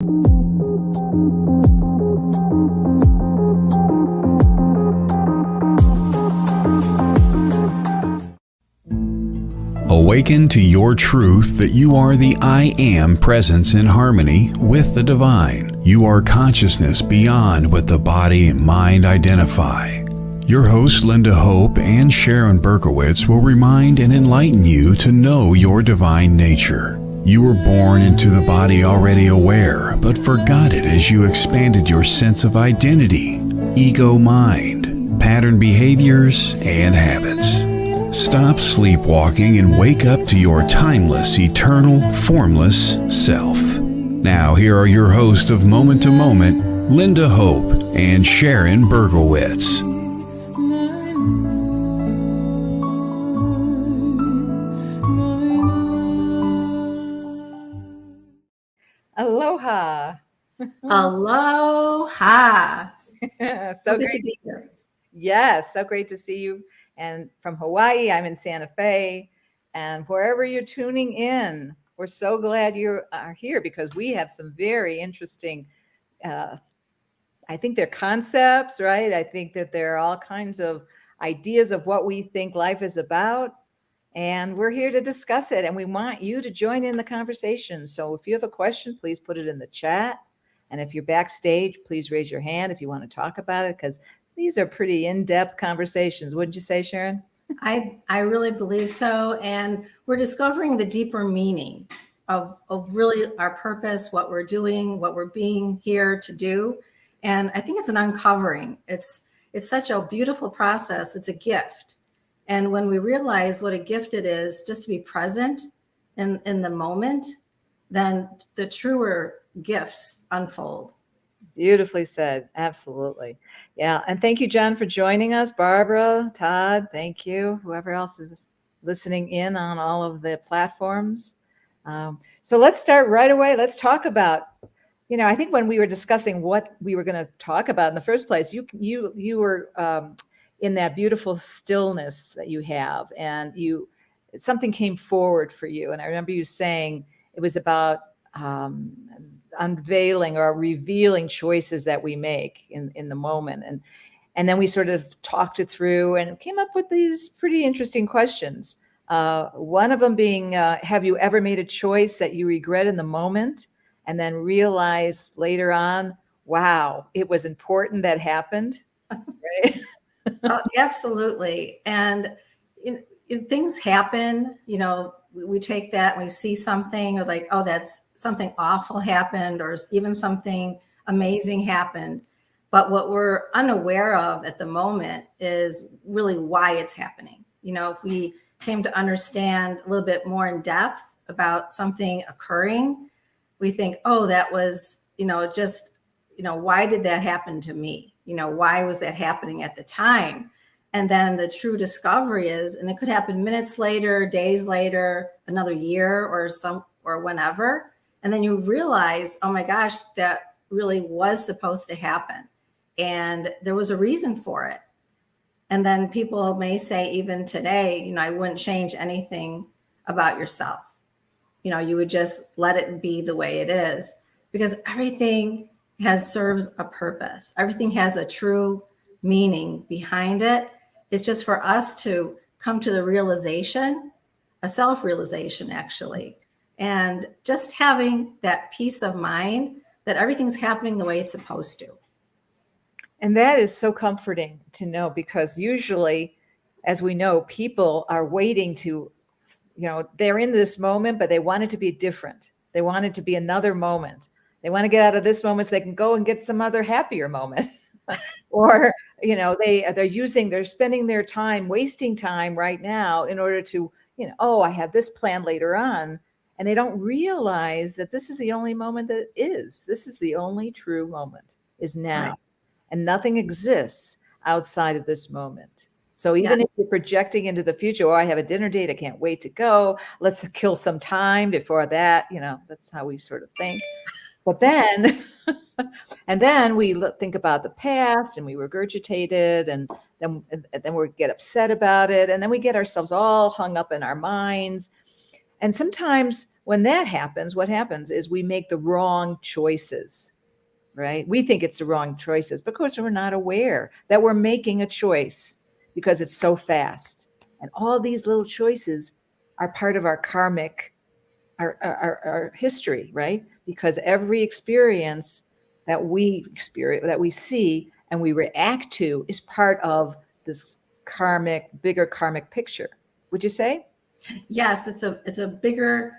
Awaken to your truth that you are the I Am presence in harmony with the divine. You are consciousness beyond what the body and mind identify. Your hosts Lynda Hope and Sharon Berkowitz will remind and enlighten you to know your divine nature. You were born into the body already aware, but forgot it as you expanded your sense of identity, ego mind, pattern behaviors, and habits. Stop sleepwalking and wake up to your timeless, eternal, formless self. Now, here are your hosts of Moment to Moment, Lynda Hope and Sharon Berkowitz. Aloha. Aloha. So great to be here. Yes, so great to see you. And from Hawaii, I'm in Santa Fe. And wherever you're tuning in, we're so glad you are here because we have some very interesting, I think they're concepts, right? I think that there are all kinds of ideas of what we think life is about. And we're here to discuss it. And we want you to join in the conversation. So if you have a question, please put it in the chat. And if you're backstage, please raise your hand if you want to talk about it, because these are pretty in-depth conversations. Wouldn't you say, Sharon? I really believe so. And we're discovering the deeper meaning of really our purpose, what we're doing, what we're being here to do. And I think it's an uncovering. It's such a beautiful process. It's a gift. And when we realize what a gift it is just to be present in the moment, then the truer gifts unfold. Beautifully said. Absolutely. Yeah. And thank you, John, for joining us. Barbara, Todd, thank you. Whoever else is listening in on all of the platforms. So let's start right away. Let's talk about, I think when we were discussing what we were going to talk about in the first place, you were in that beautiful stillness that you have, and something came forward for you. And I remember you saying it was about unveiling or revealing choices that we make in the moment. And then we sort of talked it through and came up with these pretty interesting questions. One of them being, have you ever made a choice that you regret in the moment and then realize later on, wow, it was important that happened, right? Oh, absolutely. And things happen, we take that and we see something or like, oh, that's something awful happened or even something amazing happened. But what we're unaware of at the moment is really why it's happening. If we came to understand a little bit more in depth about something occurring, we think, oh, that was, why did that happen to me? Why was that happening at the time? And then the true discovery is, and it could happen minutes later, days later, another year or whenever. And then you realize, oh my gosh, that really was supposed to happen. And there was a reason for it. And then people may say, even today, I wouldn't change anything about yourself. You would just let it be the way it is, because everything serves a purpose. Everything has a true meaning behind it. It's just for us to come to the realization, a self-realization actually, and just having that peace of mind that everything's happening the way it's supposed to. And that is so comforting to know, because usually, as we know, people are waiting to, they're in this moment, but they want it to be different. They want it to be another moment. They want to get out of this moment so they can go and get some other happier moment. Or, they're spending their time, wasting time right now in order to, I have this plan later on. And they don't realize that this is the only moment that is. This is the only true moment, is now. Right. And nothing exists outside of this moment. So even if you're projecting into the future, I have a dinner date, I can't wait to go. Let's kill some time before that. That's how we sort of think. But then, and then we think about the past and we regurgitate it, and then we get upset about it. And then we get ourselves all hung up in our minds. And sometimes when that happens, what happens is we make the wrong choices, right? We think it's the wrong choices because we're not aware that we're making a choice because it's so fast. And all these little choices are part of our karmic, our history, right? Because every experience that we see and we react to is part of this bigger karmic picture. Would you say? Yes, it's a bigger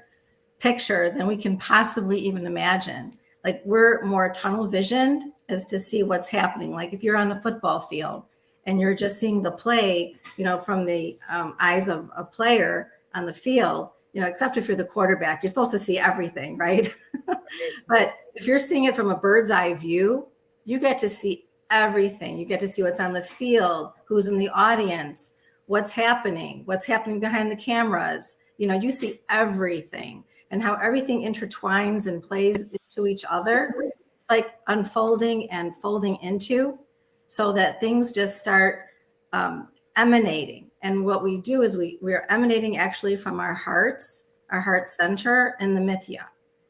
picture than we can possibly even imagine. Like, we're more tunnel visioned as to see what's happening. Like, if you're on the football field and you're just seeing the play, from the eyes of a player on the field, except if you're the quarterback, you're supposed to see everything, right? But if you're seeing it from a bird's eye view, you get to see everything. You get to see what's on the field, who's in the audience, what's happening behind the cameras. You see everything, and how everything intertwines and plays into each other. It's like unfolding and folding into, so that things just start emanating. And what we do is we're emanating actually from our heart center in the mithya,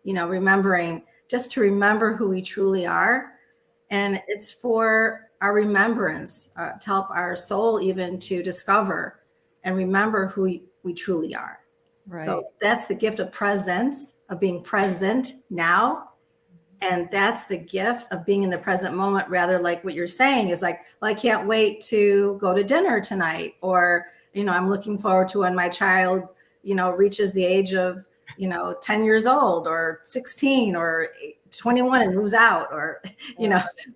remembering, just to remember who we truly are. And it's for our remembrance, to help our soul even to discover and remember who we truly are. Right. So that's the gift of presence, of being present now. And that's the gift of being in the present moment, rather like what you're saying is like, well, I can't wait to go to dinner tonight. Or, I'm looking forward to when my child, reaches the age of, 10 years old or 16 or 21 and moves out, or,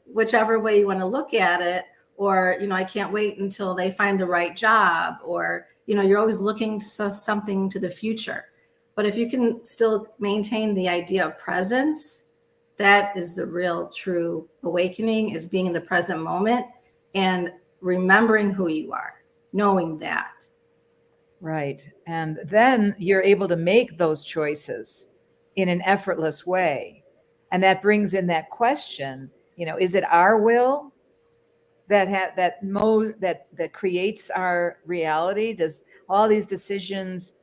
whichever way you want to look at it. Or, I can't wait until they find the right job, or, you're always looking to something to the future. But if you can still maintain the idea of presence, that is the real true awakening, is being in the present moment and remembering who you are, knowing that. Right. And then you're able to make those choices in an effortless way. And that brings in that question, is it our will that creates our reality? Does all these decisions,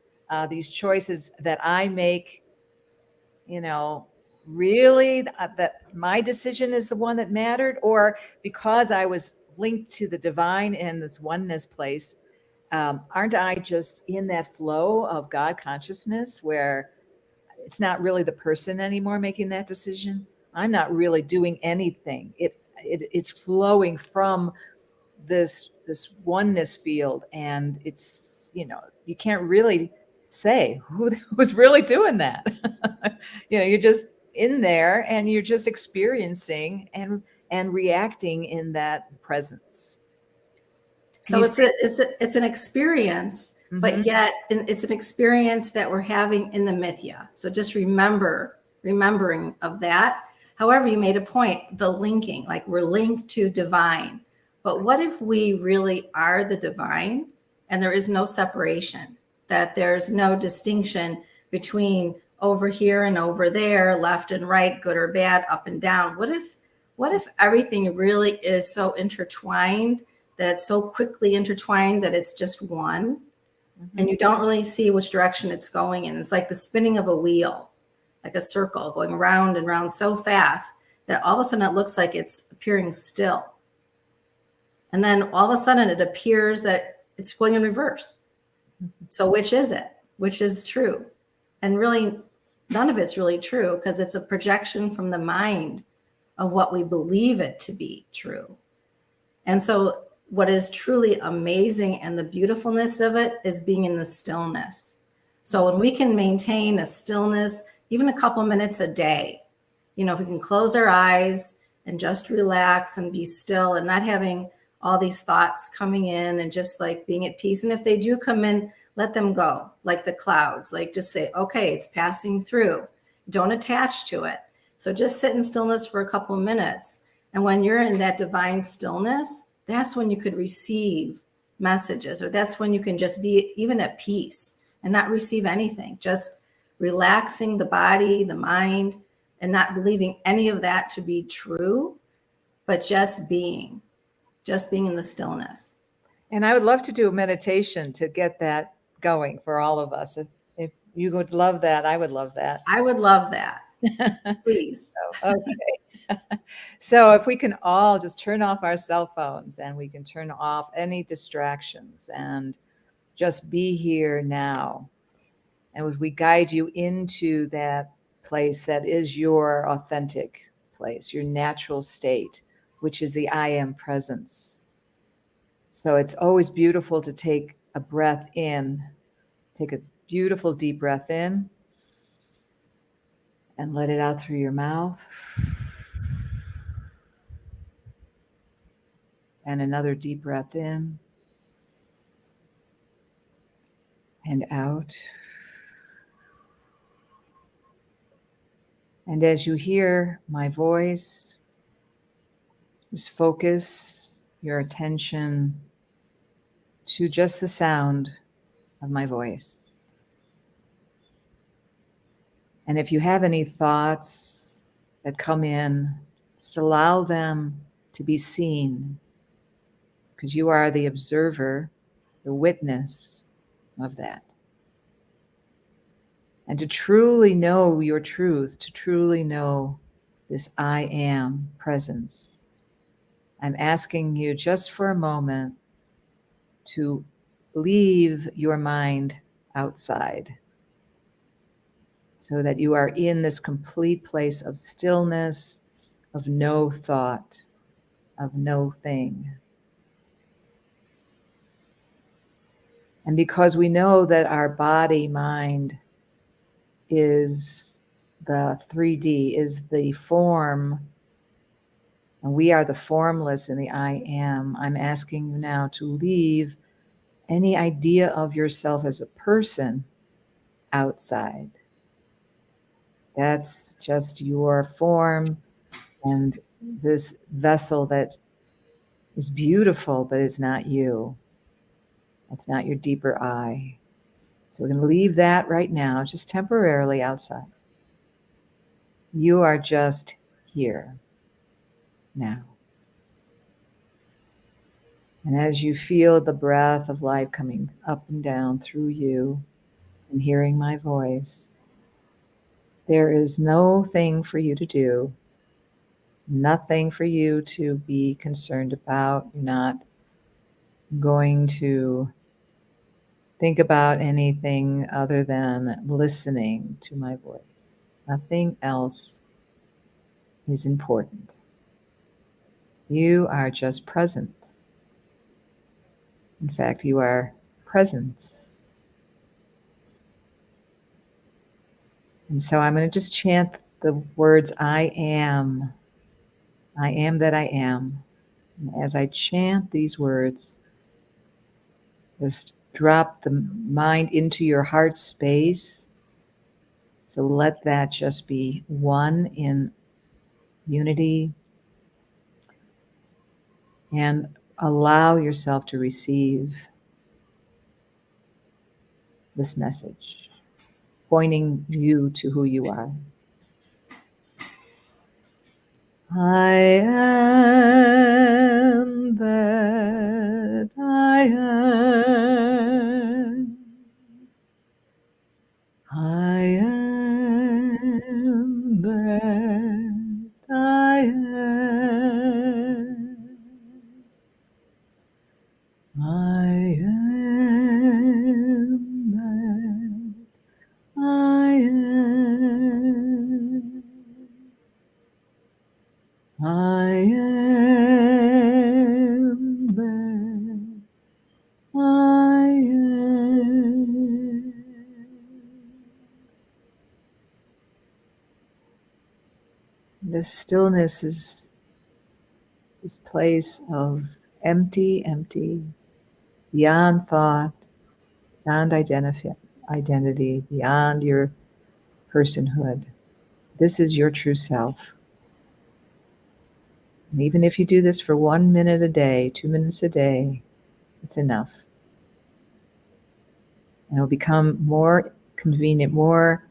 these choices that I make, really that my decision is the one that mattered? Or because I was linked to the divine in this oneness place, aren't I just in that flow of God consciousness where it's not really the person anymore making that decision? I'm not really doing anything. It's flowing from this oneness field, and it's, you can't really say who's really doing that. You're just in there and you're just experiencing and reacting in that presence. So it's an experience, Mm-hmm. but yet it's an experience that we're having in the mithya. So just remembering of that. However, you made a point, the linking, like we're linked to divine. But what if we really are the divine and there is no separation, that there's no distinction between over here and over there, left and right, good or bad, up and down? What if everything really is so intertwined, that it's so quickly intertwined that it's just one, mm-hmm. and you don't really see which direction it's going in? It's like the spinning of a wheel, like a circle going round and round so fast that all of a sudden it looks like it's appearing still. And then all of a sudden it appears that it's going in reverse. Mm-hmm. So which is it? Which is true? And really, none of it's really true, because it's a projection from the mind of what we believe it to be true. And so what is truly amazing and the beautifulness of it is being in the stillness. So when we can maintain a stillness, even a couple minutes a day, if we can close our eyes and just relax and be still and not having all these thoughts coming in, and just like being at peace. And if they do come in, let them go, like the clouds, like just say, okay, it's passing through. Don't attach to it. So just sit in stillness for a couple of minutes. And when you're in that divine stillness, that's when you could receive messages, or that's when you can just be even at peace and not receive anything, just relaxing the body, the mind, and not believing any of that to be true, but just being in the stillness. And I would love to do a meditation to get that going for all of us. If You would love that. I would love that. I would love that. Please. Okay. So if we can all just turn off our cell phones and we can turn off any distractions and just be here now. And as we guide you into that place that is your authentic place, your natural state, which is the I am presence. So it's always beautiful to take a breath in, take a beautiful deep breath in and let it out through your mouth. And another deep breath in and out. And as you hear my voice, just focus your attention to just the sound of my voice. And if you have any thoughts that come in, just allow them to be seen, because you are the observer, the witness of that. And to truly know your truth, to truly know this I am presence, I'm asking you just for a moment to leave your mind outside so that you are in this complete place of stillness, of no thought, of no thing. And because we know that our body, mind is the 3D, is the form, and we are the formless in the I am, I'm asking you now to leave any idea of yourself as a person outside. That's just your form and this vessel that is beautiful, but it's not you. It's not your deeper I. So we're going to leave that right now, just temporarily outside. You are just here now. And as you feel the breath of life coming up and down through you and hearing my voice, there is no thing for you to do, nothing for you to be concerned about. You're not going to think about anything other than listening to my voice. Nothing else is important. You are just present. In fact, you are presence. And so I'm going to just chant the words, I am that I am. And as I chant these words, just drop the mind into your heart space. So let that just be one in unity. And allow yourself to receive this message, pointing you to who you are. I am that I am. I am that I am. I am that I am. I am that I am. This stillness is this place of empty, beyond thought, beyond identity, beyond your personhood. This is your true self. And even if you do this for 1 minute a day, 2 minutes a day, it's enough. And it'll become more convenient, more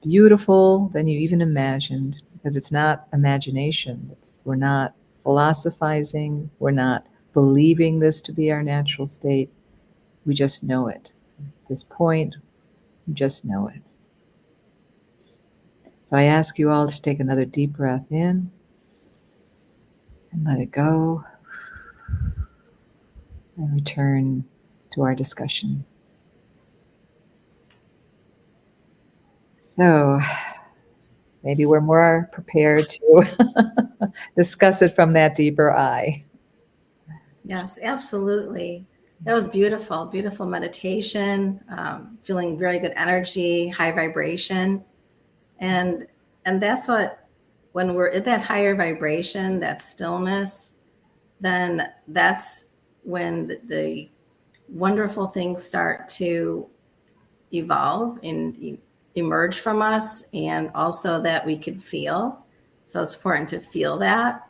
beautiful than you even imagined, because it's not imagination. We're not philosophizing. We're not believing this to be our natural state. We just know it. At this point, Just know it. So I ask you all to take another deep breath in and let it go, and return to our discussion. So maybe we're more prepared to discuss it from that deeper eye. Yes, absolutely. That was beautiful, beautiful meditation, feeling very good energy, high vibration. And that's what, when we're in that higher vibration, that stillness, then that's when the wonderful things start to evolve and emerge from us, and also that we could feel. So it's important to feel that.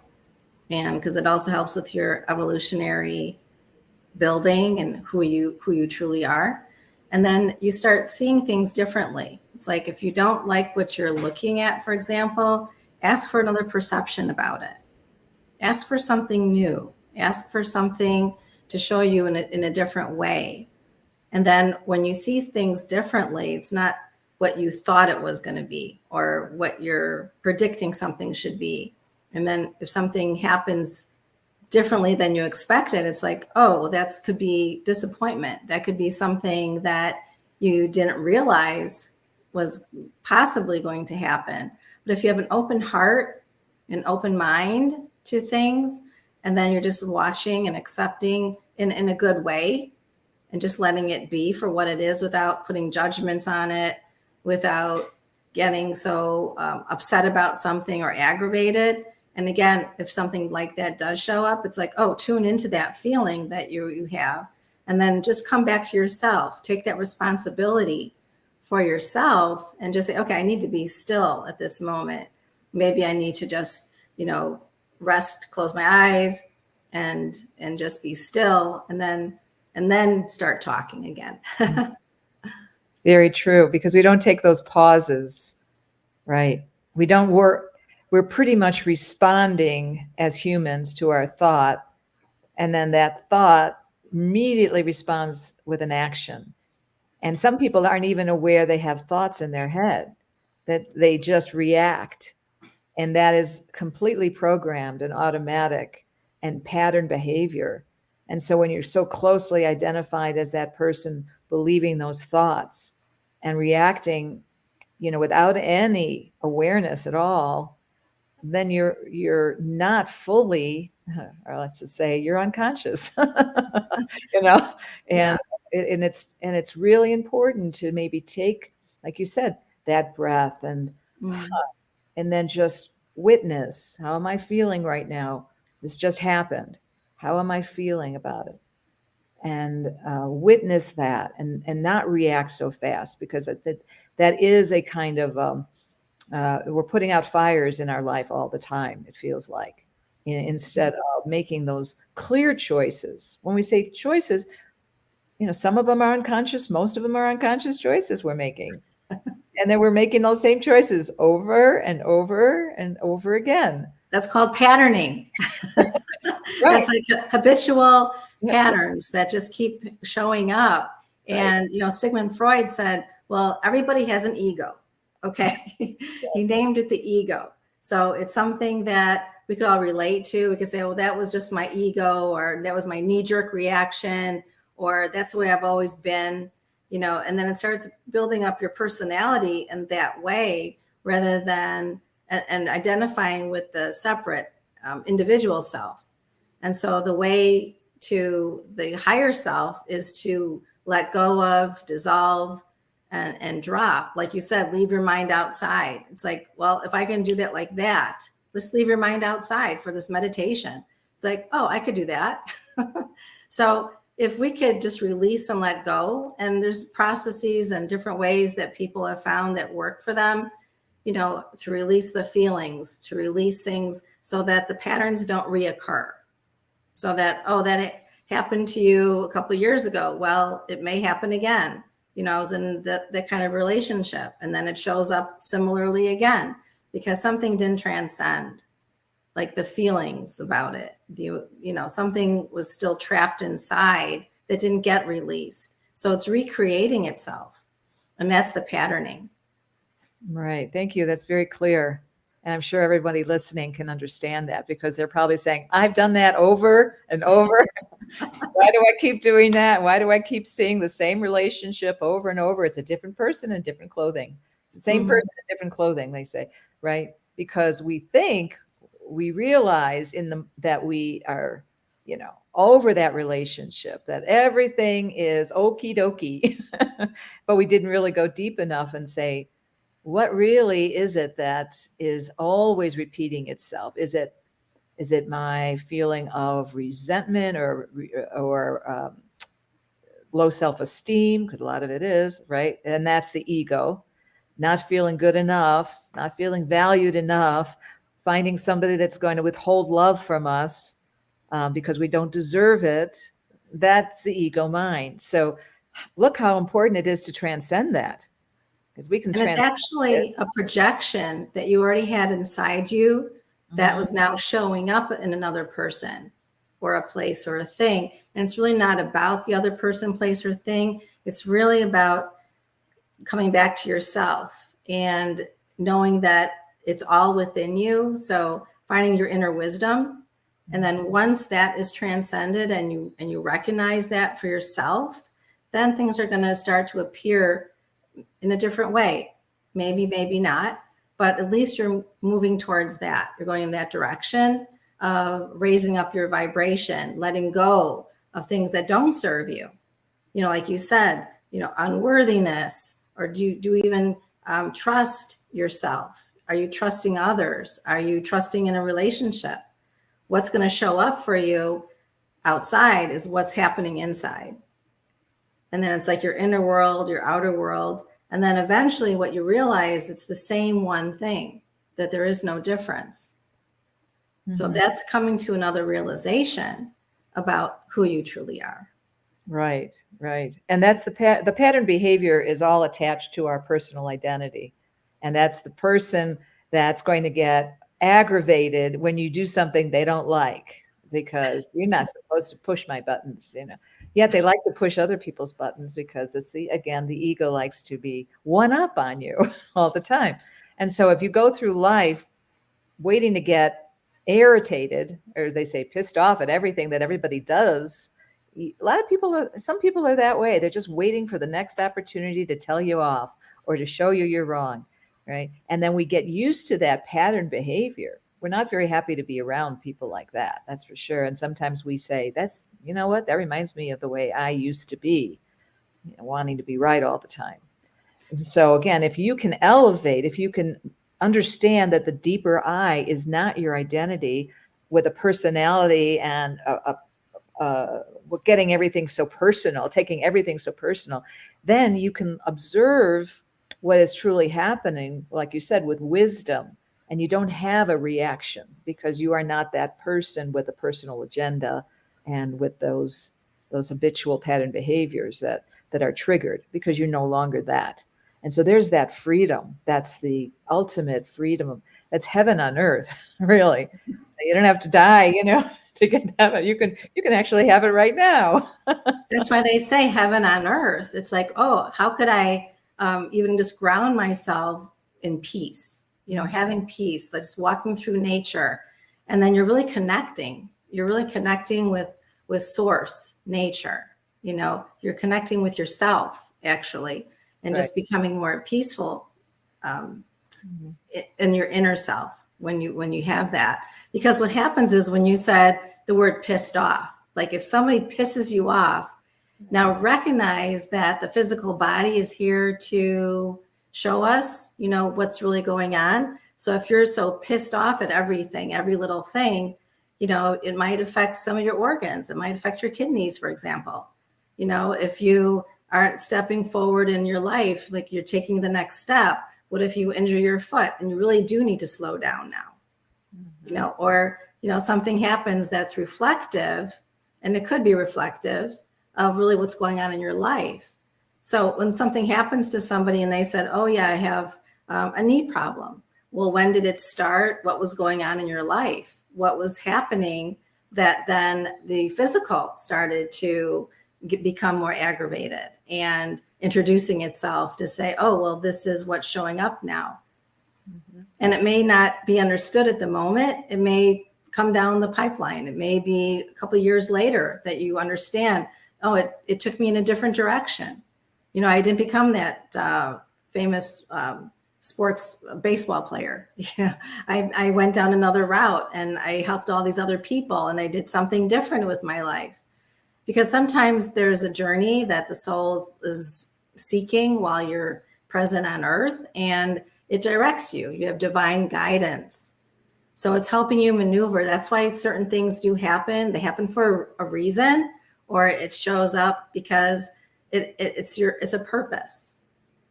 And because it also helps with your evolutionary building and who you truly are. And then you start seeing things differently. It's like, if you don't like what you're looking at, for example, ask for another perception about it. Ask for something new. Ask for something to show you in a different way. And then when you see things differently, it's not what you thought it was going to be or what you're predicting something should be. And then if something happens differently than you expected, it's like, oh, that could be disappointment. That could be something that you didn't realize was possibly going to happen. But if you have an open heart, an open mind to things, and then you're just watching and accepting in a good way, and just letting it be for what it is without putting judgments on it, without getting so upset about something or aggravated. And again, if something like that does show up, it's like, oh, tune into that feeling that you have, and then just come back to yourself, take that responsibility for yourself, and just say, okay, I need to be still at this moment. Maybe I need to just, rest, close my eyes and just be still, and then start talking again. Very true, because we don't take those pauses, right? We're pretty much responding as humans to our thought, and then that thought immediately responds with an action. And some people aren't even aware they have thoughts in their head, that they just react. And that is completely programmed and automatic and pattern behavior. And so when you're so closely identified as that person believing those thoughts and reacting, without any awareness at all, then you're not fully, or let's just say you're unconscious, and Yeah. it's really important to maybe take, like you said, that breath and then just witness, how am I feeling right now? This just happened. How am I feeling about it? And witness that, and not react so fast, because that is a kind of we're putting out fires in our life all the time, it feels like, instead of making those clear choices. When we say choices, some of them are unconscious, most of them are unconscious choices we're making. And then we're making those same choices over and over and over again. That's called patterning. Right. That's like habitual That's patterns that just keep showing up. And, Sigmund Freud said, well, everybody has an ego. Okay. He named it the ego. So it's something that we could all relate to. We could say, oh, that was just my ego, or that was my knee-jerk reaction, or that's the way I've always been, and then it starts building up your personality in that way, rather than and identifying with the separate individual self. And so the way to the higher self is to let go of, dissolve, and drop. Like you said, leave your mind outside. It's like, well, if I can do that like that, let's leave your mind outside for this meditation. It's like, oh, I could do that. So if we could just release and let go, and there's processes and different ways that people have found that work for them, to release the feelings, to release things so that the patterns don't reoccur. So that, oh, that it happened to you a couple of years ago. Well, it may happen again. I was in that kind of relationship, and then it shows up similarly again, because something didn't transcend, like the feelings about it. Something was still trapped inside that didn't get released. So it's recreating itself. And that's the patterning. Right. Thank you. That's very clear. And I'm sure everybody listening can understand that, because they're probably saying, I've done that over and over. Why do I keep doing that? Why do I keep seeing the same relationship over and over? It's a different person in different clothing. It's the same person in different clothing, they say, right? Because we think we realize that we are, over that relationship, that everything is okie dokie, but we didn't really go deep enough and say, what really is it that is always repeating itself? Is it my feeling of resentment or low self-esteem? Because a lot of it is, right? And that's the ego, not feeling good enough, not feeling valued enough, finding somebody that's going to withhold love from us because we don't deserve it. That's the ego mind. So look how important it is to transcend that. Because we can And it's actually a projection that you already had inside you that was now showing up in another person or a place or a thing. And it's really not about the other person, place, or thing. It's really about coming back to yourself and knowing that it's all within you. So finding your inner wisdom. And then once that is transcended and you recognize that for yourself, then things are going to start to appear in a different way. Maybe not, but at least you're moving towards that. You're going in that direction of raising up your vibration, letting go of things that don't serve you. Like you said, unworthiness, or do you even trust yourself? Are you trusting others? Are you trusting in a relationship? What's going to show up for you outside is what's happening inside. And then it's like your inner world, your outer world. And then eventually what you realize, it's the same one thing, that there is no difference. So that's coming to another realization about who you truly are. Right. And that's the pattern behavior is all attached to our personal identity. And that's the person that's going to get aggravated when you do something they don't like, because you're not supposed to push my buttons, Yet they like to push other people's buttons because the ego likes to be one up on you all the time. And so if you go through life waiting to get irritated, or they say pissed off at everything that everybody does, some people are that way. They're just waiting for the next opportunity to tell you off or to show you're wrong, right? And then we get used to that pattern behavior. We're not very happy to be around people like that. That's for sure. And sometimes we say, that reminds me of the way I used to be, wanting to be right all the time. So again, if you can elevate, if you can understand that the deeper I is not your identity with a personality and getting everything so personal, taking everything so personal, then you can observe what is truly happening, like you said, with wisdom. And you don't have a reaction because you are not that person with a personal agenda and with those habitual pattern behaviors that are triggered, because you're no longer that. And so there's that freedom. That's the ultimate freedom. That's heaven on earth, really. You don't have to die, to get heaven. You can actually have it right now. That's why they say heaven on earth. It's like, oh, how could I even just ground myself in peace? Having peace, like just walking through nature. And then you're really connecting. You're really connecting with source, nature. You're connecting with yourself, actually, and just becoming more peaceful in your inner self when you have that. Because what happens is, when you said the word pissed off, like if somebody pisses you off, now recognize that the physical body is here to show us, what's really going on. So if you're so pissed off at everything, every little thing, it might affect some of your organs. It might affect your kidneys, for example. If you aren't stepping forward in your life, like you're taking the next step, what if you injure your foot and you really do need to slow down now? Or something happens that's reflective, and it could be reflective of really what's going on in your life. So when something happens to somebody and they said, oh yeah, I have a knee problem. Well, when did it start? What was going on in your life? What was happening that then the physical started to become more aggravated? And introducing itself to say, oh, well, this is what's showing up now. Mhm. And it may not be understood at the moment. It may come down the pipeline. It may be a couple of years later that you understand, oh, it took me in a different direction. You know, I didn't become that famous sports baseball player. Yeah, I went down another route, and I helped all these other people, and I did something different with my life. Because sometimes there's a journey that the soul is seeking while you're present on earth, and it directs you. You have divine guidance. So it's helping you maneuver. That's why certain things do happen. They happen for a reason, or it shows up because it's a purpose.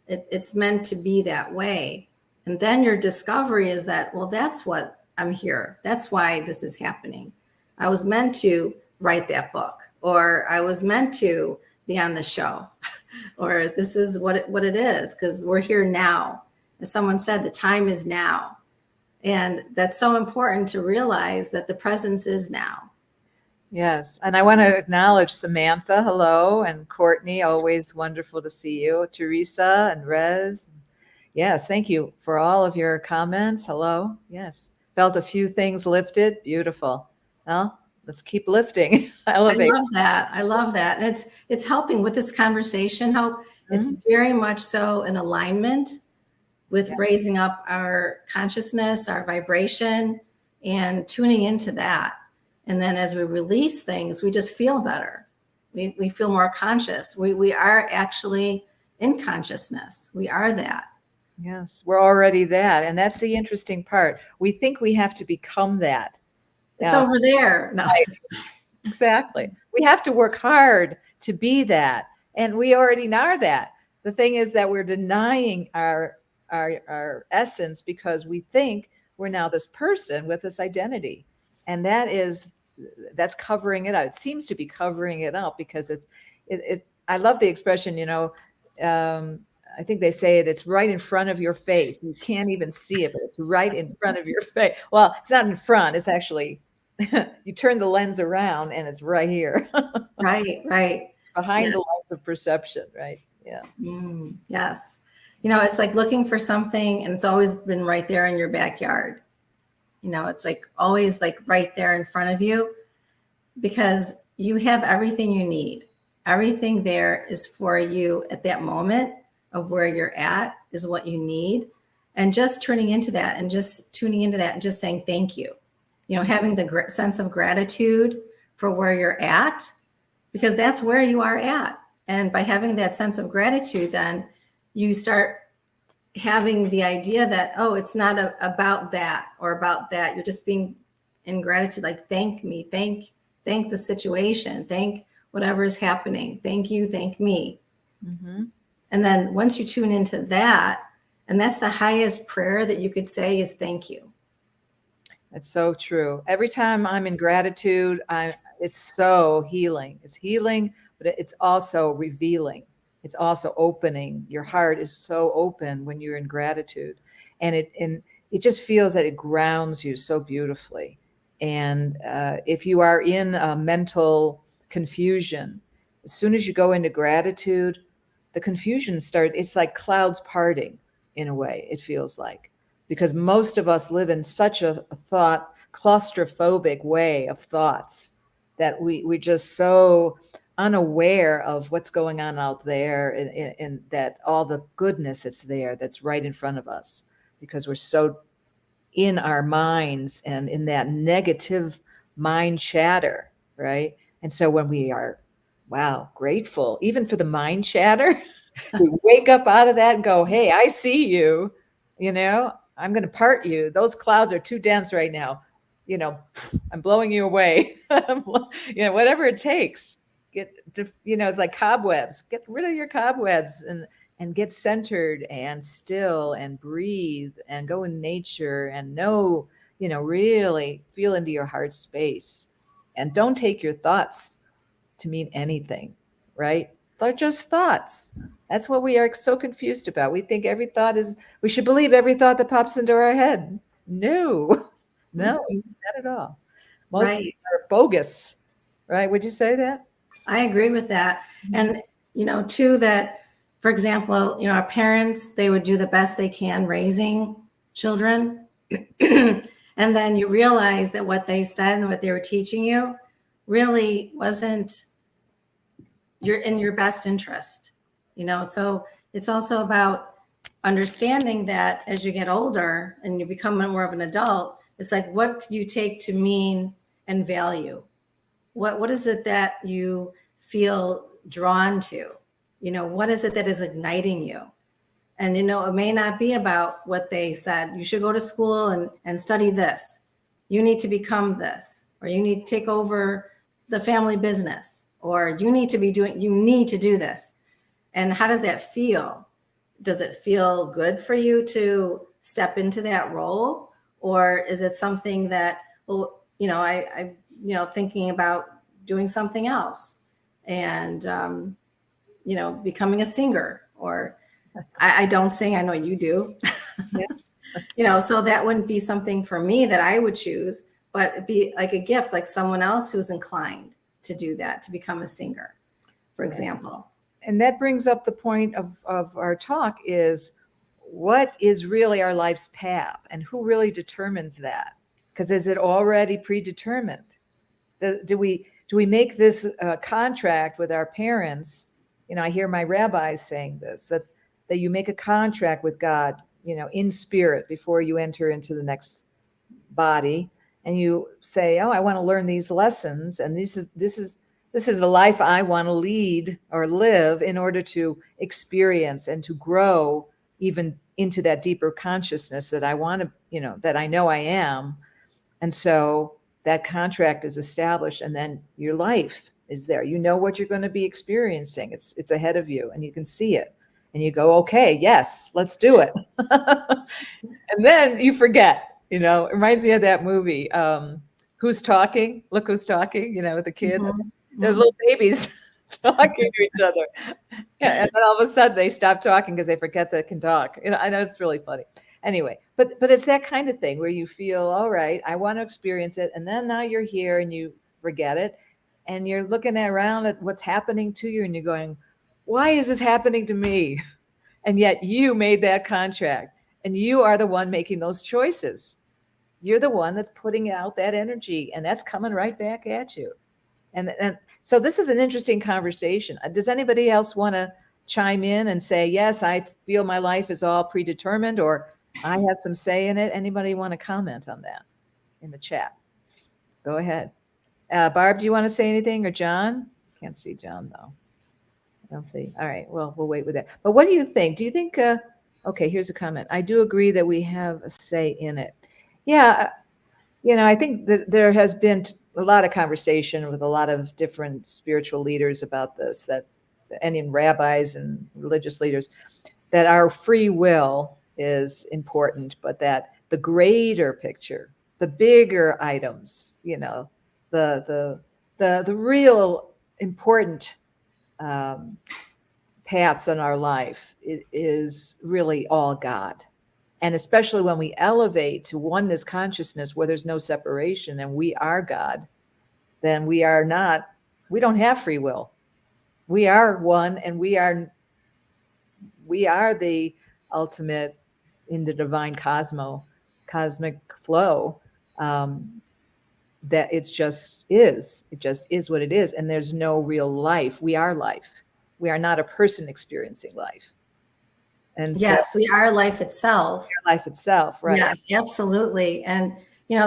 It's meant to be that way. And then your discovery is that, well, that's what I'm here. That's why this is happening. I was meant to write that book, or I was meant to be on the show, or this is what it is, because we're here now. As someone said, the time is now. And that's so important to realize that the presence is now. Yes. And I want to acknowledge Samantha. Hello. And Courtney, always wonderful to see you. Teresa and Rez. Yes. Thank you for all of your comments. Hello. Yes. Felt a few things lifted. Beautiful. Well, let's keep lifting. Elevate. I love that. And it's helping with this conversation. Hope it's very much so in alignment with raising up our consciousness, our vibration, and tuning into that. And then as we release things, we just feel better. We feel more conscious. We are actually in consciousness. We are that. Yes, we're already that. And that's the interesting part. We think we have to become that. It's over there. No. Exactly. We have to work hard to be that. And we already are that. The thing is that we're denying our essence because we think we're now this person with this identity. And that's covering it up. It seems to be covering it up because I love the expression, I think they say it's right in front of your face. You can't even see it, but it's right in front of your face. Well, it's not in front. It's actually, you turn the lens around and it's right here. Right. Behind the lens of perception, right? Yeah. Yes. It's like looking for something and it's always been right there in your backyard. It's like always like right there in front of you because you have everything you need. Everything there is for you at that moment of where you're at is what you need. And just turning into that and just tuning into that and just saying thank you. Having the sense of gratitude for where you're at, because that's where you are at. And by having that sense of gratitude, then you start having the idea that, oh, it's not about that or about that. You're just being in gratitude, like, thank me, thank the situation, thank whatever is happening. Thank you, thank me. Mm-hmm. And then once you tune into that, and that's the highest prayer that you could say is thank you. That's so true. Every time I'm in gratitude, it's so healing. It's healing, but it's also revealing. It's also opening. Your heart is so open when you're in gratitude. And it just feels that it grounds you so beautifully. And if you are in a mental confusion, as soon as you go into gratitude, the confusion starts. It's like clouds parting in a way, it feels like. Because most of us live in such a thought, claustrophobic way of thoughts that we're just so unaware of what's going on out there and that all the goodness that's there, that's right in front of us, because we're so in our minds and in that negative mind chatter, right? And so when we are, grateful, even for the mind chatter, we wake up out of that and go, hey, I see you, I'm going to part you. Those clouds are too dense right now. I'm blowing you away. Whatever it takes. It's like cobwebs. Get rid of your cobwebs and get centered and still and breathe and go in nature and really feel into your heart space. And don't take your thoughts to mean anything, right? They're just thoughts. That's what we are so confused about. We think we should believe every thought that pops into our head. No, not at all. Most are bogus, right? Would you say that? I agree with that. And, too, that For example, our parents, they would do the best they can raising children. And then you realize that what they said and what they were teaching you really wasn't in your best interest. So it's also about understanding that as you get older and you become more of an adult, it's like, what could you take to mean and value? What is it that you feel drawn to? What is it that is igniting you? And, it may not be about what they said. You should go to school and study this. You need to become this, or you need to take over the family business, or you need to do this. And how does that feel? Does it feel good for you to step into that role? Or is it something that, well, I thinking about doing something else and, becoming a singer, or I don't sing. I know you do. Yeah. So that wouldn't be something for me that I would choose, but it'd be like a gift, like someone else who's inclined to do that, to become a singer, for example. And that brings up the point of our talk is, what is really our life's path, and who really determines that? Because is it already predetermined? Do we make this contract with our parents? I hear my rabbis saying this, that you make a contract with God, in spirit before you enter into the next body, and you say, oh, I want to learn these lessons, and this is the life I want to lead or live in order to experience and to grow even into that deeper consciousness that I want to, that I know I am. And so that contract is established, and then your life is there. You know what you're going to be experiencing. It's ahead of you, and you can see it. And you go, okay, yes, let's do it. And then you forget, it reminds me of that movie, Who's Talking? Look Who's Talking, with the kids. Mm-hmm. They're little babies talking to each other. Yeah, and then all of a sudden they stop talking because they forget they can talk. I know it's really funny. Anyway, but it's that kind of thing where you feel, all right, I want to experience it. And then now you're here and you forget it. And you're looking around at what's happening to you and you're going, why is this happening to me? And yet you made that contract, and you are the one making those choices. You're the one that's putting out that energy, and that's coming right back at you. And so this is an interesting conversation. Does anybody else want to chime in and say, yes, I feel my life is all predetermined, or I had some say in it? Anybody want to comment on that in the chat? Go ahead. Barb, do you want to say anything, or John? Can't see John though. I don't see. All right. Well, we'll wait with that. But what do you think? Do you think, okay, here's a comment. I do agree that we have a say in it. Yeah. I think that there has been a lot of conversation with a lot of different spiritual leaders about this, and in rabbis and religious leaders, that our free will is important, but that the greater picture, the bigger items, the real important paths in our life is really all God. And especially when we elevate to oneness consciousness where there's no separation and we are God, then we don't have free will. We are one, and we are the ultimate in the divine cosmic flow. That it just is what it is. And there's no real life. We are life. We are not a person experiencing life. And yes, we are life itself. Life itself, right? Yes, absolutely. And,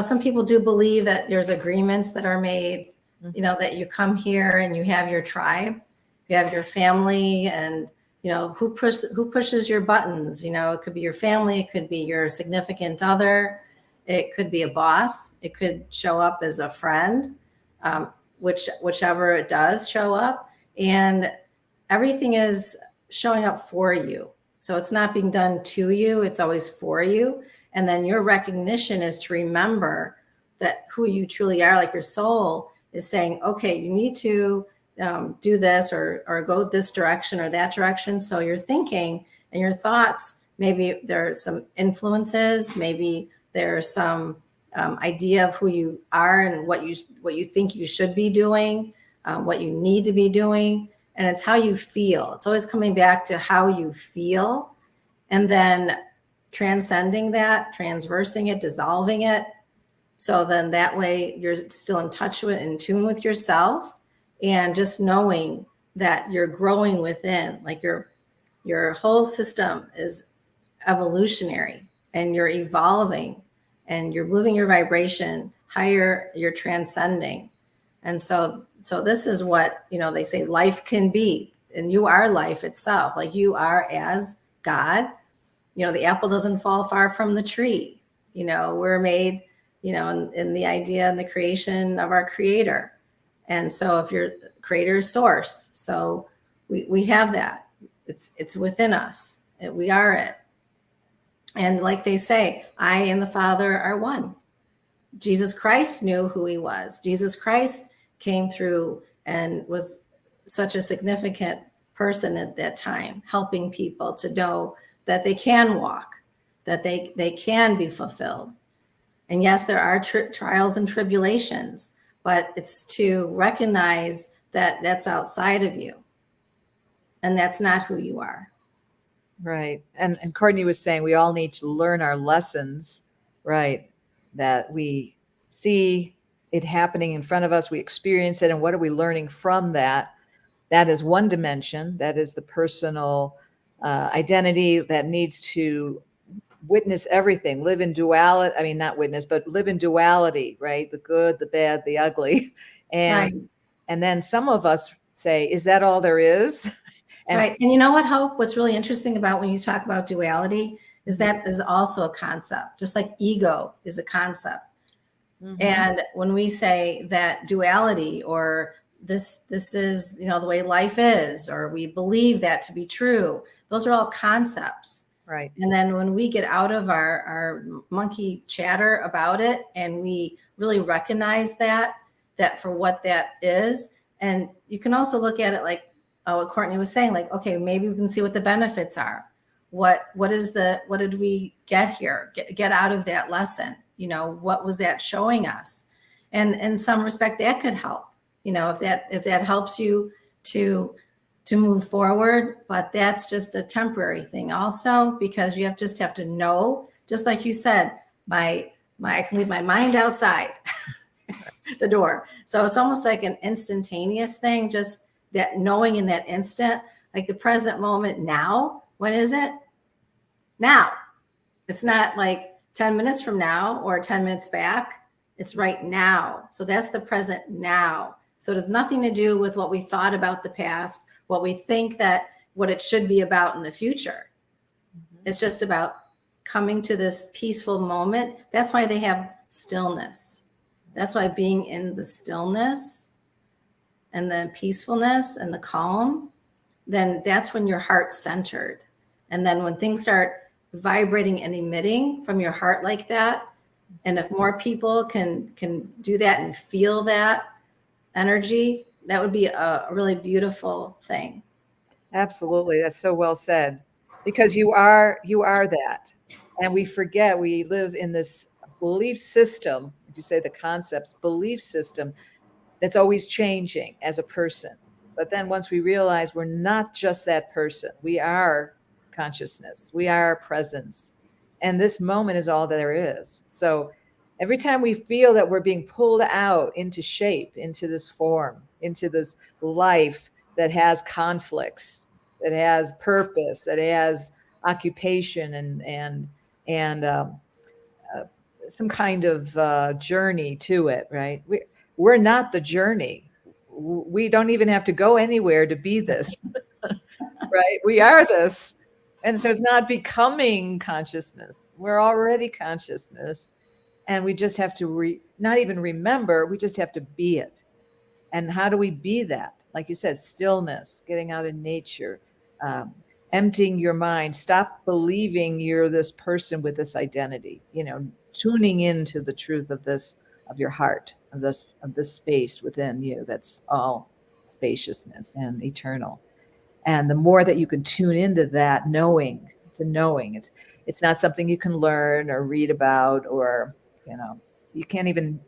some people do believe that there's agreements that are made, that you come here and you have your tribe, you have your family, and, who pushes your buttons. It could be your family, it could be your significant other, it could be a boss, it could show up as a friend, whichever it does show up, and everything is showing up for you. So it's not being done to you, it's always for you. And then your recognition is to remember that who you truly are, like your soul is saying, okay, you need to do this or go this direction or that direction. So your thinking and your thoughts, maybe there are some influences, maybe there's some idea of who you are and what you think you should be doing, what you need to be doing. And it's how you feel. It's always coming back to how you feel, and then transcending that, transversing it, dissolving it. So then that way you're still in touch with, in tune with yourself, and just knowing that you're growing within, like your whole system is evolutionary, and you're evolving, and you're moving your vibration higher, you're transcending. And so this is what, they say life can be, and you are life itself. Like you are as God. The apple doesn't fall far from the tree. We're made, in the idea and the creation of our creator. And so if your creator is source, so we have that. It's within us. We are it. And like they say, I and the Father are one. Jesus Christ knew who he was. Jesus Christ came through and was such a significant person at that time, helping people to know that they can walk, that they can be fulfilled. And yes, there are trials and tribulations, but it's to recognize that that's outside of you, and that's not who you are. Right. And Courtney was saying we all need to learn our lessons, right? That we see it happening in front of us, we experience it, and what are we learning from that? That is one dimension. That is the personal identity that needs to witness everything, live in duality. I mean, not witness, but live in duality, right? The good, the bad, the ugly. And Right. And then some of us say, is that all there is? Right. And you know what, Hope? What's really interesting about when you talk about duality is that is also a concept, just like ego is a concept. Mm-hmm. And when we say that duality, or this is, the way life is, or we believe that to be true, those are all concepts. Right. And then when we get out of our monkey chatter about it, and we really recognize that for what that is, and you can also look at it like, what Courtney was saying, like, okay, maybe we can see what the benefits are. What did we get here? Get out of that lesson. What was that showing us? And in some respect, that could help. If that helps you to move forward, but that's just a temporary thing also, because you have to know, just like you said, I can leave my mind outside the door. So it's almost like an instantaneous thing, just that knowing in that instant, like the present moment now. When is it? Now. It's not like 10 minutes from now or 10 minutes back. It's right now. So that's the present now. So it has nothing to do with what we thought about the past, what we think what it should be about in the future. Mm-hmm. It's just about coming to this peaceful moment. That's why they have stillness. That's why being in the stillness and the peacefulness and the calm, then that's when your heart's centered. And then when things start vibrating and emitting from your heart like that, and if more people can do that and feel that energy, that would be a really beautiful thing. Absolutely. That's so well said, because you are that. And we forget, we live in this belief system, if you say the concepts, belief system that's always changing as a person. But then once we realize we're not just that person, we are consciousness, we are presence. And this moment is all there is. So every time we feel that we're being pulled out into shape, into this form, into this life that has conflicts, that has purpose, that has occupation and some kind of journey to it, right? We're not the journey. We don't even have to go anywhere to be this, right? We are this. And so it's not becoming consciousness. We're already consciousness. And we just have to not even remember, we just have to be it. And how do we be that? Like you said, stillness, getting out in nature, emptying your mind, stop believing you're this person with this identity, tuning into the truth of this, of your heart, of this space within you that's all spaciousness and eternal. And the more that you can tune into that knowing, it's not something you can learn or read about, or you can't even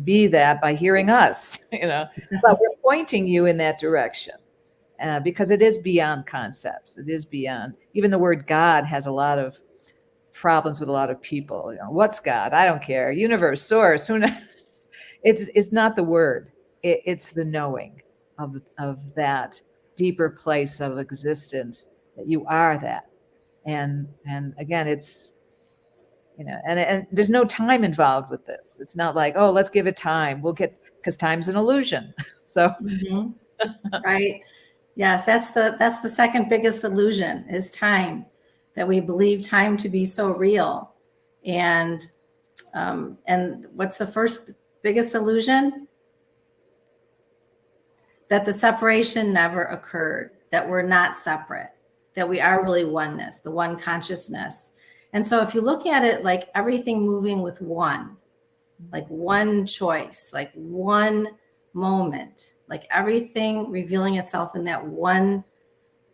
be that by hearing us, but we're pointing you in that direction. because it is beyond concepts. It is beyond, even the word God has a lot of problems with a lot of people. You know, what's God? I don't care. Universe, source, who knows? It's not the word. It's the knowing of that deeper place of existence, that you are that. And again, it's, and there's no time involved with this. It's not like, oh, let's give it time. Because time's an illusion. So Mhm. Right. Yes, that's the second biggest illusion is time, that we believe time to be so real. And what's the first biggest illusion? That the separation never occurred, that we're not separate, that we are really oneness, the one consciousness. And so if you look at it like everything moving with one, like one choice, like one moment, like everything revealing itself in that 1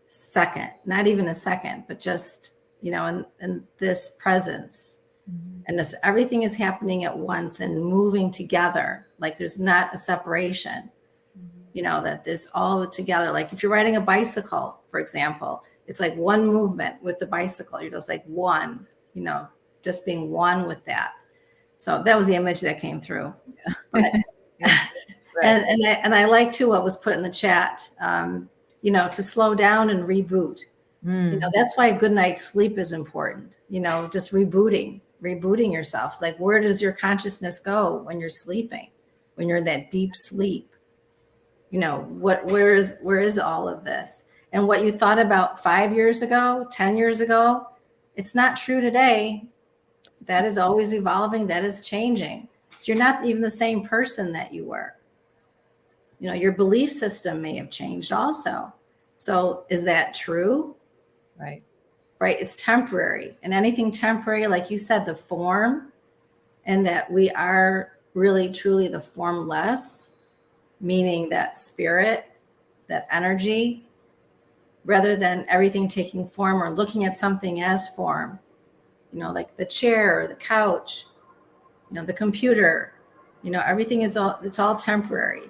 second, not even a second, but just, in this presence. And this, everything is happening at once and moving together. Like there's not a separation, that there's all together. Like if you're riding a bicycle, for example, it's like one movement with the bicycle. You're just like one, just being one with that. So that was the image that came through. But, right. and I like too what was put in the chat, to slow down and reboot. That's why a good night's sleep is important. Just rebooting yourself. It's like, where does your consciousness go when you're sleeping, when you're in that deep sleep? Where is all of this? And what you thought about 5 years ago, 10 years ago, it's not true today. That is always evolving. That is changing. So you're not even the same person that you were. Your belief system may have changed also. So is that true? Right. Right. It's temporary. And anything temporary, like you said, the form, and that we are really, truly the formless, meaning that spirit, that energy, rather than everything taking form or looking at something as form, like the chair or the couch, the computer, everything it's all temporary.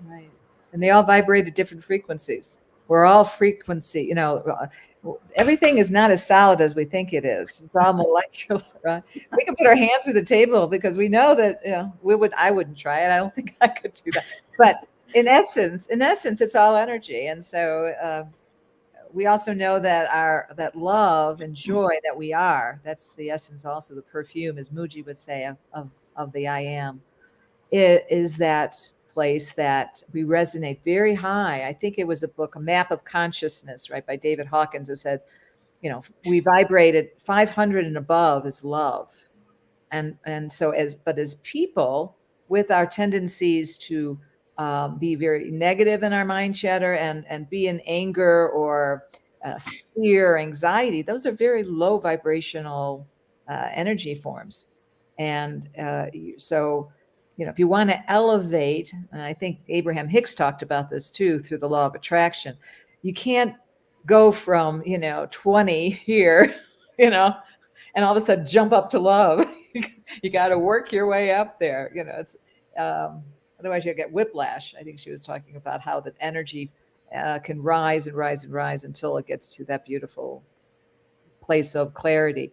Right. And they all vibrate at different frequencies. We're all frequency, everything is not as solid as we think it is. It's all molecular, right? We can put our hands through the table because we know that, I wouldn't try it. I don't think I could do that. But in essence, it's all energy. And so we also know that that love and joy that we are, that's the essence also, the perfume, as Muji would say, of the I am, is that place that we resonate very high. I think it was a book, A Map of Consciousness, right, by David Hawkins, who said, we vibrated 500 and above is love. And so as people, with our tendencies to be very negative in our mind chatter and be in anger or fear, anxiety, those are very low vibrational energy forms. And so, if you want to elevate, and I think Abraham Hicks talked about this too, through the law of attraction, you can't go from, 20 here, and all of a sudden jump up to love. You got to work your way up there. It's otherwise you get whiplash. I think she was talking about how that energy can rise and rise and rise until it gets to that beautiful place of clarity.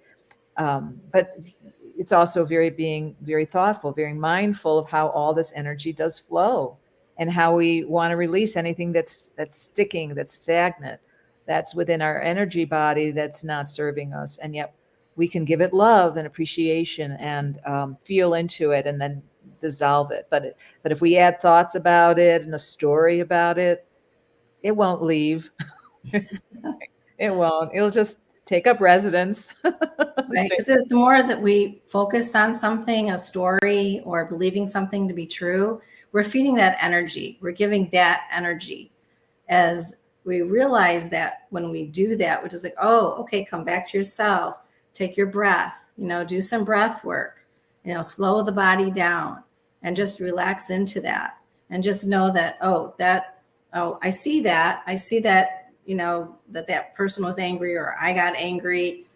But it's also being very thoughtful, very mindful of how all this energy does flow, and how we want to release anything that's sticking, that's stagnant, that's within our energy body, that's not serving us. And yet we can give it love and appreciation and feel into it and then dissolve it. But if we add thoughts about it and a story about it, it won't leave. It won't. It'll just take up residence. Right. Because the more that we focus on something, a story, or believing something to be true, we're feeding that energy. We're giving that energy. As we realize that when we do that, which is like, oh, okay, come back to yourself, take your breath, do some breath work, slow the body down and just relax into that. And just know that, I see that, that person was angry, or I got angry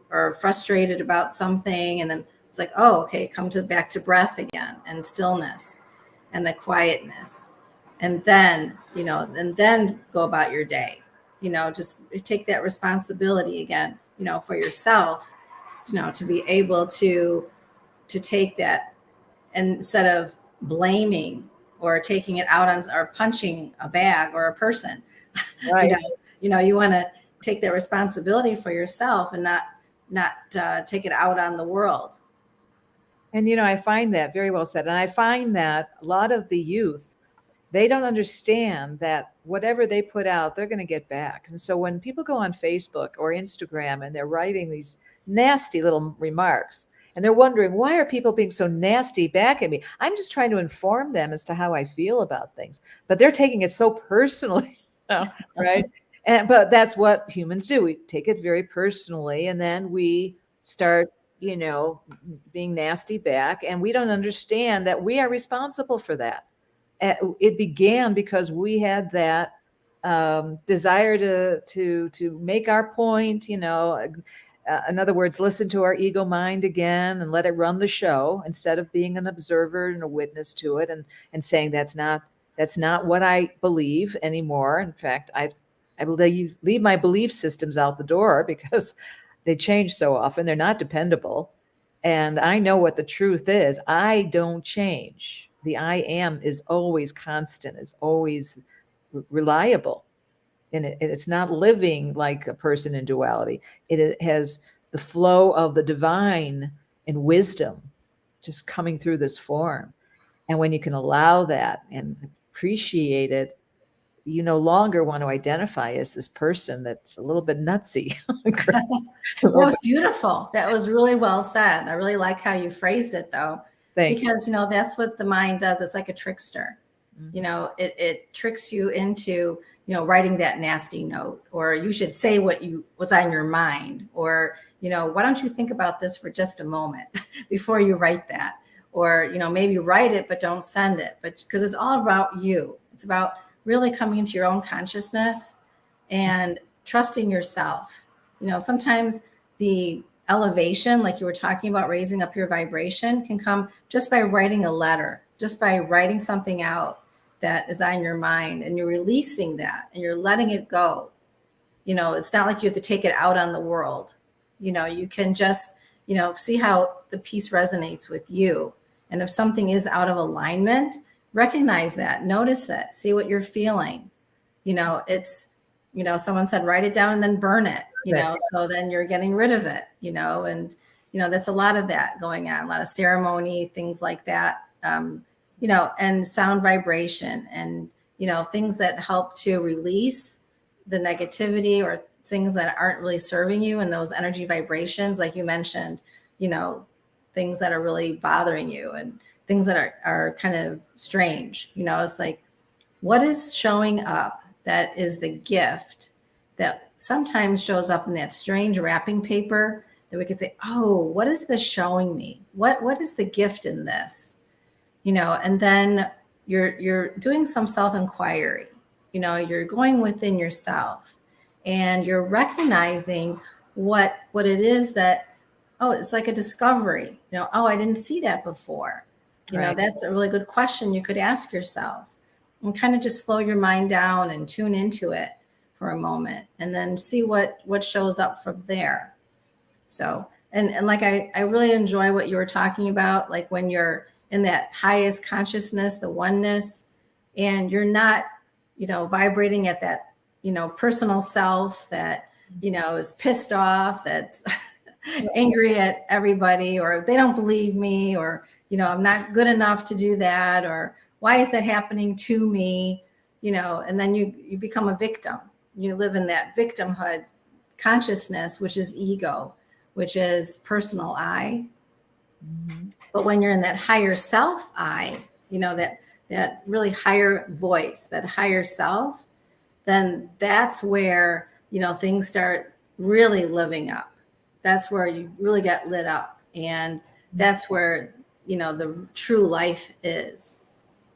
or frustrated about something. And then it's like, oh, okay, back to breath again, and stillness and the quietness. and then, and then go about your day. Just take that responsibility again, for yourself, to be able to take that, instead of blaming or taking it out on, or punching a bag or a person. Right. You want to take that responsibility for yourself and not take it out on the world. And, I find that very well said. And I find that a lot of the youth, they don't understand that whatever they put out, they're going to get back. And so when people go on Facebook or Instagram and they're writing these nasty little remarks, and they're wondering, why are people being so nasty back at me? I'm just trying to inform them as to how I feel about things, but they're taking it so personally, right? But that's what humans do. We take it very personally, and then we start, being nasty back, and we don't understand that we are responsible for that. It began because we had that desire to make our point, in other words, listen to our ego mind again and let it run the show instead of being an observer and a witness to it, and saying that's not what I believe anymore. In fact, I believe leave my belief systems out the door because they change so often. They're not dependable. And I know what the truth is. I don't change. The I am is always constant, is always reliable. And it's not living like a person in duality. It has the flow of the divine and wisdom just coming through this form. And when you can allow that and appreciate it, you no longer want to identify as this person that's a little bit nutsy. That was beautiful. That was really well said. I really like how you phrased it, though, because that's what the mind does. It's like a trickster. Mm-hmm. It tricks you into writing that nasty note, or you should say what's on your mind, or why don't you think about this for just a moment before you write that, or maybe write it but don't send it, but because it's all about you. It's about really coming into your own consciousness and trusting yourself. Sometimes the elevation, like you were talking about, raising up your vibration, can come just by writing a letter, just by writing something out that is on your mind, and you're releasing that and you're letting it go. It's not like you have to take it out on the world. You can just, see how the piece resonates with you. And if something is out of alignment, recognize that, notice it, see what you're feeling. It's, someone said, write it down and then burn it, so then you're getting rid of it, and, that's a lot of that going on, a lot of ceremony, things like that, and sound vibration and, things that help to release the negativity or things that aren't really serving you, and those energy vibrations, like you mentioned, things that are really bothering you and things that are kind of strange. It's like, what is showing up that is the gift that sometimes shows up in that strange wrapping paper that we could say, oh, what is this showing me? What is the gift in this? And then you're doing some self-inquiry. You're going within yourself and you're recognizing what it is that, oh, it's like a discovery. Oh, I didn't see that before. Right. That's a really good question you could ask yourself, and kind of just slow your mind down and tune into it for a moment, and then see what shows up from there. So, and like, I really enjoy what you were talking about, like when you're in that highest consciousness, the oneness, and you're not, vibrating at that, personal self that, is pissed off, that's angry at everybody, or they don't believe me, or, I'm not good enough to do that, or why is that happening to me? And then you become a victim. You live in that victimhood consciousness, which is ego, which is personal I. Mm-hmm. But when you're in that higher self I, that really higher voice, that higher self, then that's where, things start really living up. That's where you really get lit up. And that's where, the true life is.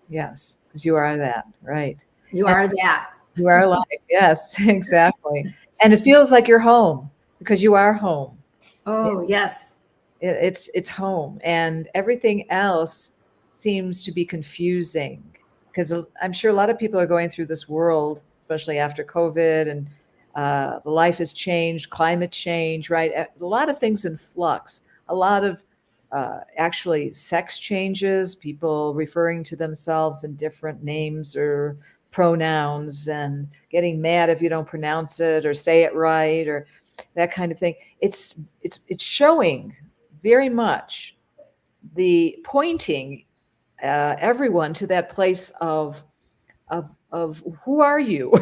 Yes, because you are that, right? You are that. You are life. Yes, exactly. And it feels like you're home because you are home. Oh, yes. It's home, and everything else seems to be confusing because I'm sure a lot of people are going through this world, especially after COVID, and the life has changed, climate change, right? A lot of things in flux, a lot of actually sex changes, people referring to themselves in different names or pronouns and getting mad if you don't pronounce it or say it right or that kind of thing. It's showing very much the pointing everyone to that place of who are you?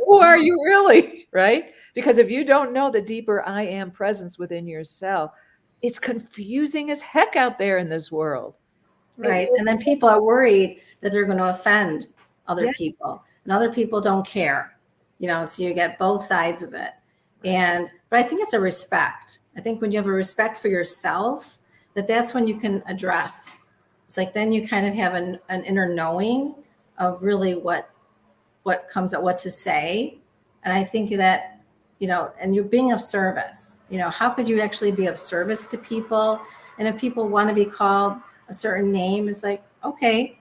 Who are you really, right? Because if you don't know the deeper I am presence within yourself, it's confusing as heck out there in this world. Right. And then people are worried that they're going to offend other Yes. people, and other people don't care, so you get both sides of it. But I think it's a respect. I think when you have a respect for yourself, that's when you can address. It's like, then you kind of have an inner knowing of really what comes out, what to say. And I think that, and you're being of service, how could you actually be of service to people? And if people want to be called a certain name, it's like, okay,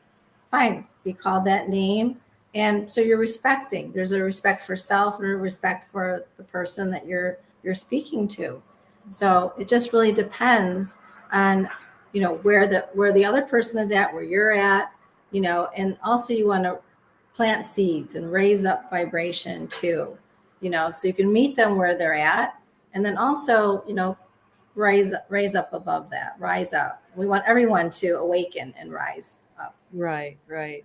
fine, be called that name. And so you're respecting. There's a respect for self and a respect for the person that you're speaking to. So it just really depends on, where the other person is at, where you're at, and also you want to plant seeds and raise up vibration too, so you can meet them where they're at. And then also, raise up above that, rise up. We want everyone to awaken and rise up. Right.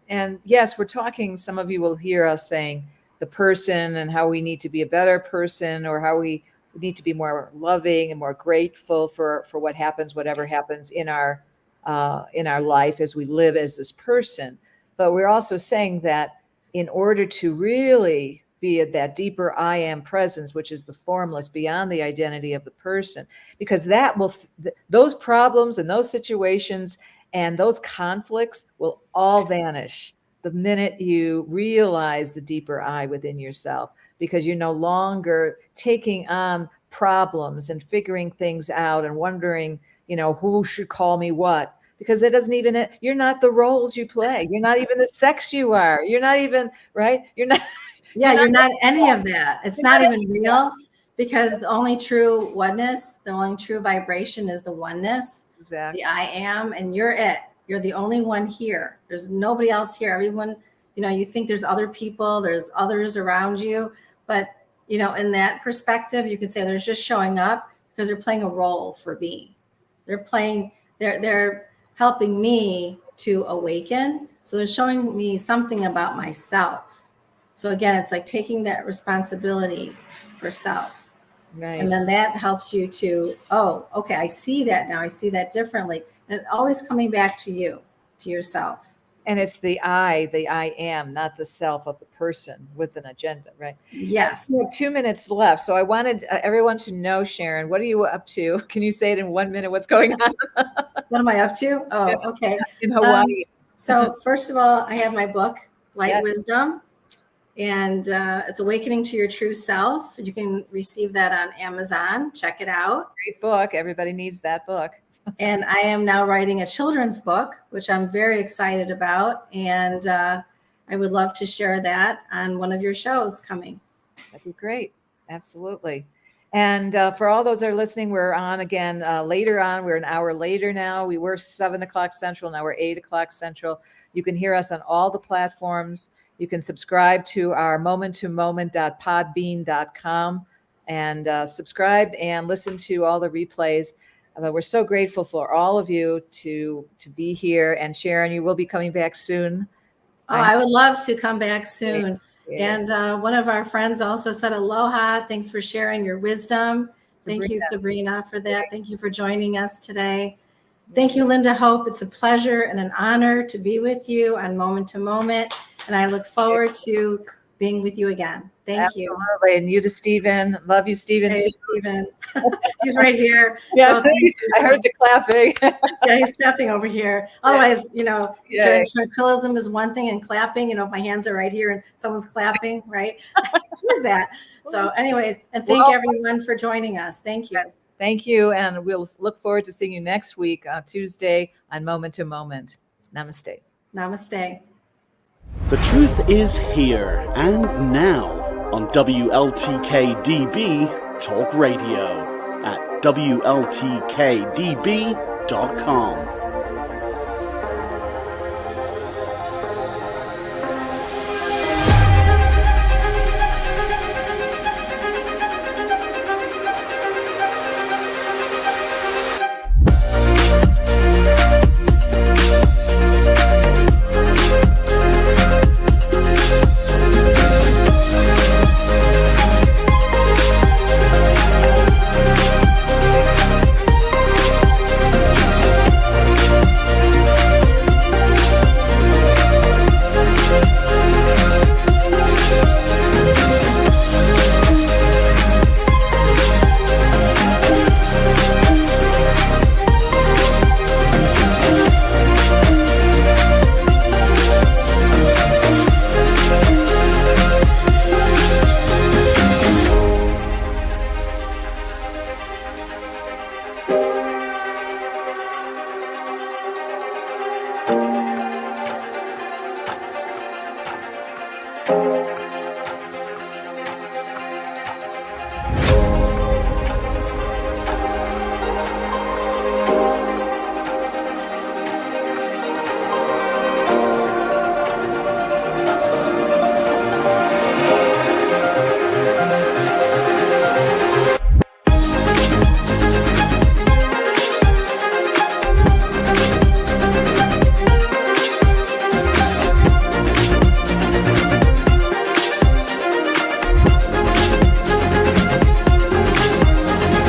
And yes, we're talking, some of you will hear us saying the person and how we need to be a better person, or how we need to be more loving and more grateful for what happens, whatever happens in our life as we live as this person. But we're also saying that in order to really be at that deeper I am presence, which is the formless, beyond the identity of the person, because that will, those problems and those situations and those conflicts will all vanish the minute you realize the deeper I within yourself, because you're no longer taking on problems and figuring things out and wondering, who should call me what, because it doesn't even, you're not the roles you play. You're not even the sex you are. You're not even, right? You're not. Yeah, you're not any of that. It's not even real, because the only true oneness, the only true vibration is the oneness. Exactly. The I am, and you're it. You're the only one here. There's nobody else here. Everyone, you think there's other people, there's others around you, but in that perspective, you could say they're just showing up because they're playing a role for me. They're helping me to awaken. So they're showing me something about myself. So again, it's like taking that responsibility for self. Right. And then that helps you to, oh, okay, I see that now. I see that differently. And always coming back to you, to yourself. And it's the I am, not the self of the person with an agenda, right? Yes. We have 2 minutes left. So I wanted everyone to know, Sharon, what are you up to? Can you say it in 1 minute? What's going on? What am I up to? Oh, okay. In Hawaii. So first of all, I have my book, Light Yes. Wisdom. And it's Awakening to Your True Self. You can receive that on Amazon. Check it out. Great book. Everybody needs that book. And I am now writing a children's book, which I'm very excited about. And I would love to share that on one of your shows coming. That'd be great. Absolutely. And for all those that are listening, we're on again later on. We're an hour later now. We were 7 o'clock Central. Now we're 8 o'clock Central. You can hear us on all the platforms. You can subscribe to our momenttomoment.podbean.com and subscribe and listen to all the replays. We're so grateful for all of you to be here. And Sharon, you will be coming back soon. Oh, I would love to come back soon. Yeah. And one of our friends also said, aloha. Thanks for sharing your wisdom. Thank you, Sabrina, for that. Thank you for joining us today. Thank you, Lynda Hope. It's a pleasure and an honor to be with you on Moment to Moment. And I look forward to being with you again. Thank you. Absolutely. And you to Stephen. Love you, Stephen. Hey, Stephen. He's right here. Yes, I heard the clapping. Yeah, he's clapping over here. Otherwise, tranquillism is one thing, and clapping, if my hands are right here and someone's clapping, right? Who's that? So anyways, and thank everyone for joining us. Thank you. Thank you. And we'll look forward to seeing you next week on Tuesday on Moment to Moment. Namaste. Namaste. The truth is here and now on WLTK-DB Talk Radio at WLTK-DB.com.